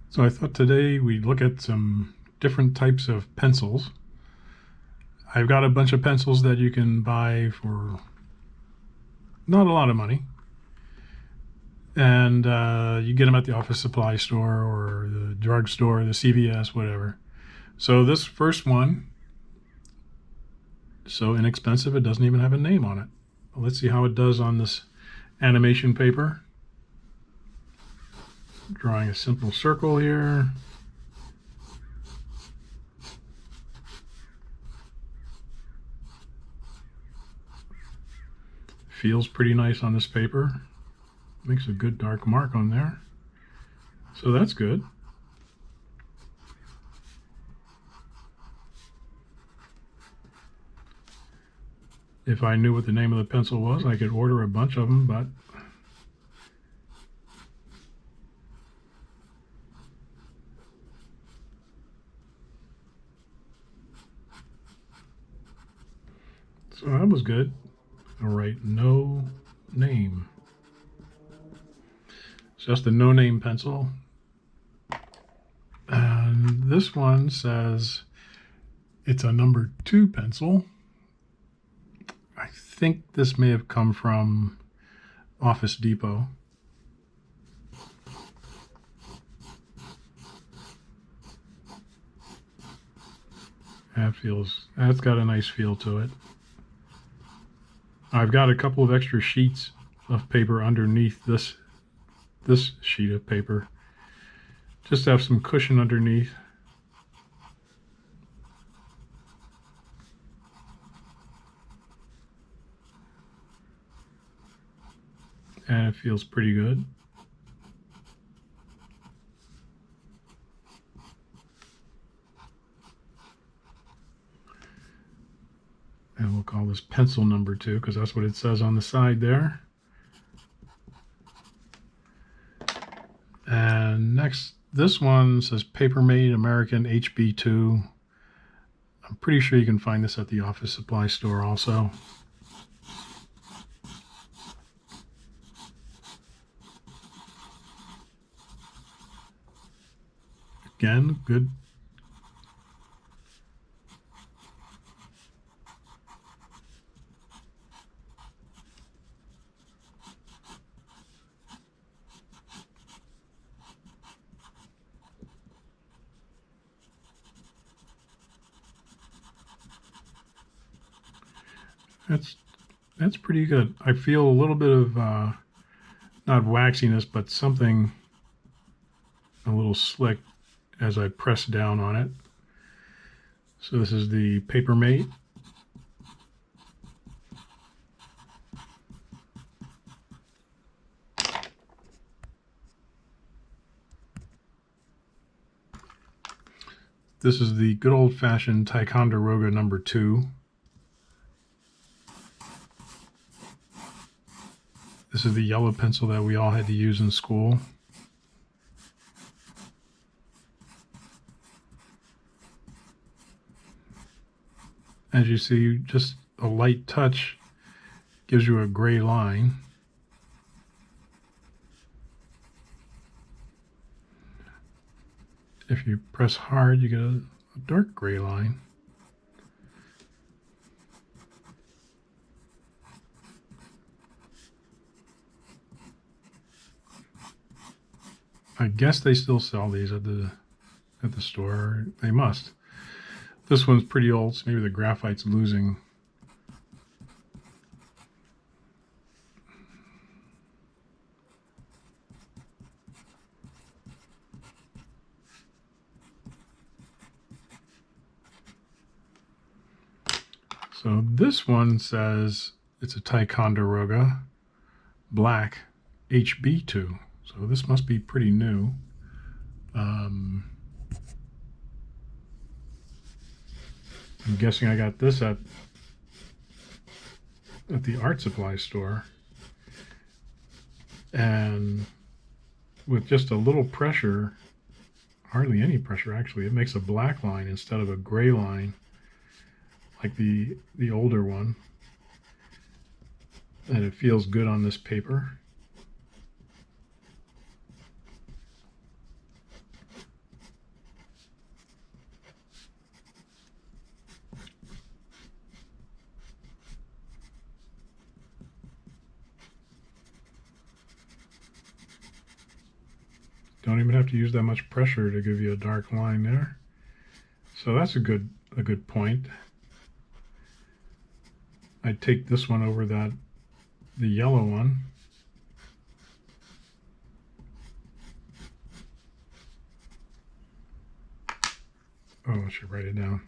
So I thought today we'd look at some different types of pencils. I've got a bunch of pencils that you can buy for not a lot of money. And you get them at the office supply store or the drugstore, the CVS, whatever. So this first one, so inexpensive it doesn't even have a name on it. Let's see how it does on this animation paper. Drawing a simple circle here. Feels pretty nice on this paper. Makes a good dark mark on there. So that's good. If I knew what the name of the pencil was, I could order a bunch of them, but so that was good. All right, no name. It's just a no-name pencil. And this one says it's a number 2 pencil. I think this may have come from Office Depot. That's got a nice feel to it. I've got a couple of extra sheets of paper underneath this sheet of paper, just to have some cushion underneath. And it feels pretty good. And we'll call this pencil number 2 because that's what it says on the side there. And next, this one says Paper Made American HB2. I'm pretty sure you can find this at the office supply store also. Again, good. That's pretty good. I feel a little bit of not waxiness, but something a little slick as I press down on it. So this is the Paper Mate. This is the good old-fashioned Ticonderoga number 2. This is the yellow pencil that we all had to use in school. As you see, just a light touch gives you a gray line. If you press hard, you get a dark gray line. I guess they still sell these at the store. They must. This one's pretty old, so maybe the graphite's losing. So this one says it's a Ticonderoga black HB2. So this must be pretty new. I'm guessing I got this at the art supply store. And with just a little pressure, hardly any pressure actually, it makes a black line instead of a gray line like the older one. And it feels good on this paper. Don't even have to use that much pressure to give you a dark line there. So that's a good point. I take this one over the yellow one. Oh, I should write it down.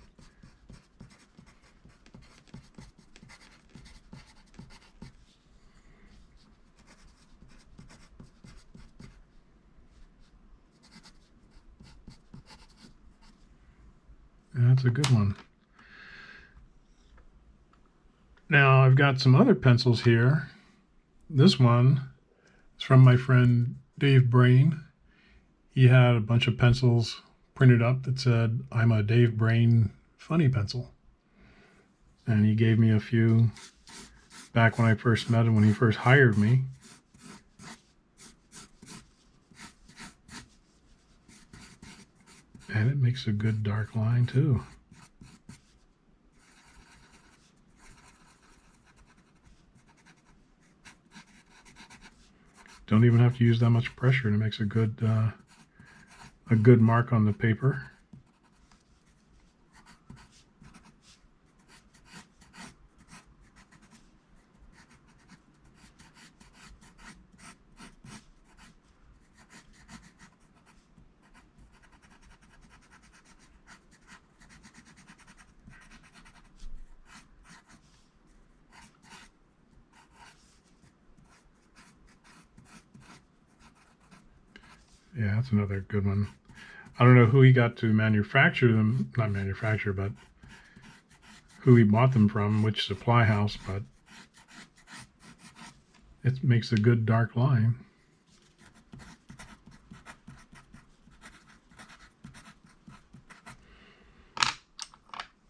That's a good one. Now I've got some other pencils here. This one is from my friend Dave Brain. He had a bunch of pencils printed up that said, "I'm a Dave Brain funny pencil." And he gave me a few back when I first met him, when he first hired me. And it makes a good dark line too. Don't even have to use that much pressure, and it makes a good mark on the paper. Yeah, that's another good one. I don't know who he got to manufacture them, not manufacture, but who he bought them from, which supply house, but it makes a good dark line.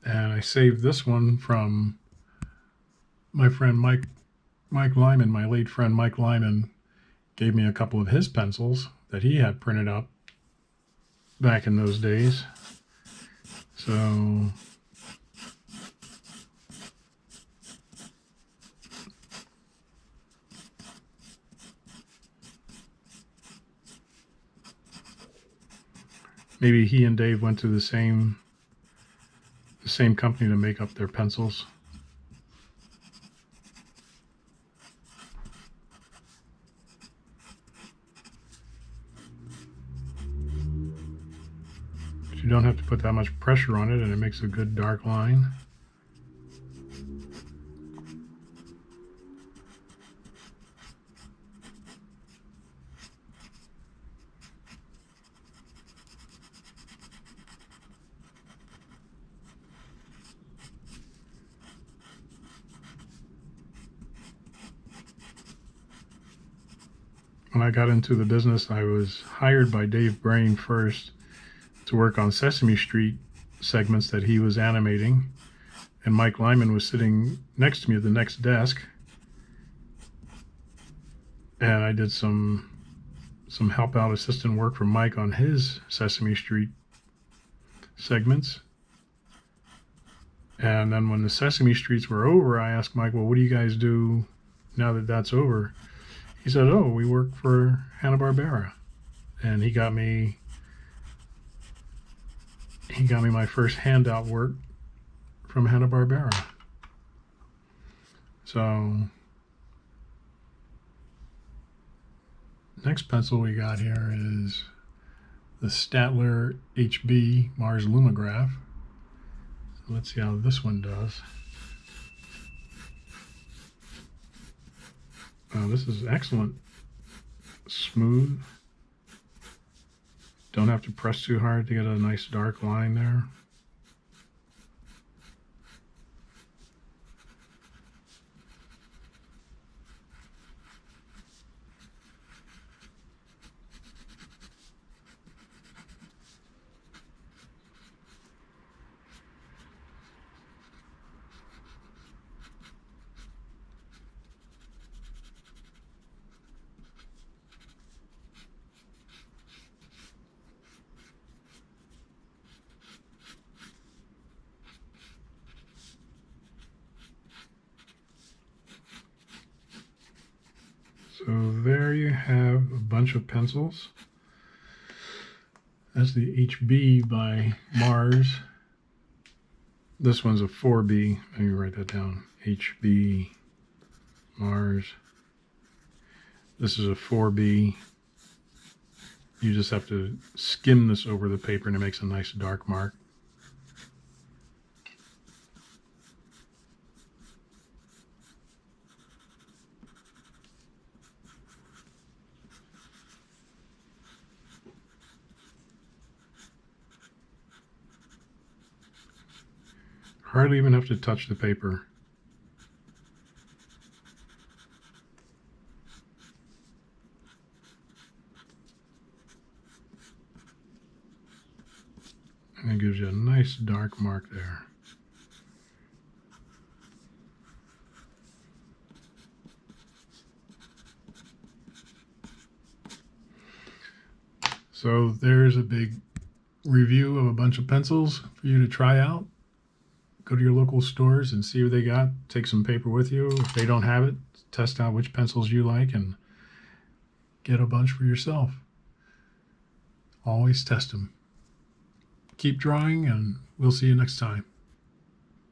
And I saved this one from my friend Mike Lyman. My late friend Mike Lyman gave me a couple of his pencils that he had printed up back in those days. So maybe he and Dave went to the same company to make up their pencils. You don't have to put that much pressure on it, and it makes a good dark line. When I got into the business, I was hired by Dave Brain first to work on Sesame Street segments that he was animating, and Mike Lyman was sitting next to me at the next desk, and I did some help out assistant work for Mike on his Sesame Street segments. And then when the Sesame Streets were over, I asked Mike, well, what do you guys do now that that's over? He said, oh, we work for Hanna-Barbera. And he got me my first handout work from Hanna-Barbera. So next pencil we got here is the Staedtler HB Mars Lumograph. So let's see how this one does. This is excellent. Smooth. Don't have to press too hard to get a nice dark line there. So there you have a bunch of pencils. That's the HB by Mars. This one's a 4B. Let me write that down. HB Mars. This is a 4B. You just have to skim this over the paper and it makes a nice dark mark. Hardly even have to touch the paper. And it gives you a nice dark mark there. So there's a big review of a bunch of pencils for you to try out. Go to your local stores and see what they got. Take some paper with you. If they don't have it, test out which pencils you like and get a bunch for yourself. Always test them. Keep drawing, and we'll see you next time.